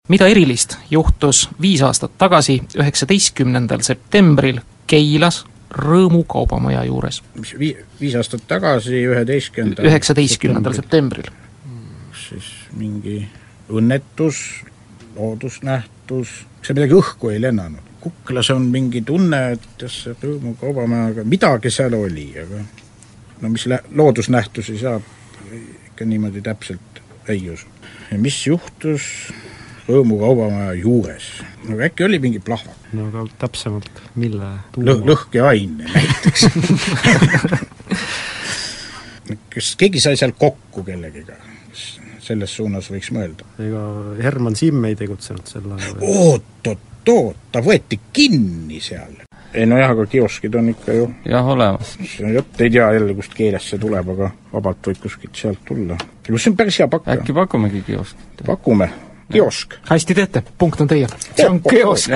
Mida erilist juhtus 5 aastat tagasi, 19. septembril Keilas Rõõmu kaubamaja juures? 5 aastat tagasi, 19. septembril. Siis mingi õnnetus, loodusnähtus, see midagi õhku ei lennanud. Kuklas on mingi tunne, et see Rõõmu kaubamajaga midagi seal oli, aga no mis loodusnähtusi saab, ikka niimoodi täpselt ei usu. Ja mis juhtus Rõõmu kaubamaja juures? No äkki oli mingi plahvak. No aga täpsemalt, mille? Lõhkeaine näiteks. Kas keegi sai seal kokku kellegiga? Selles suunas võiks mõelda. Ega Herman Simm ei tegutsenud selle Oot, ta võeti kinni seal. Ei no jah, aga kioskid on ikka ju jah olemas. Jutt ei tea jälle, kust keelest see tuleb, aga vabalt võid kuskilt sealt tulla. See on päris hea pakka. Äkki pakumegi kiosk? Pakume. Kiosk. Hästi teete, punkt on teie. See on kiosk.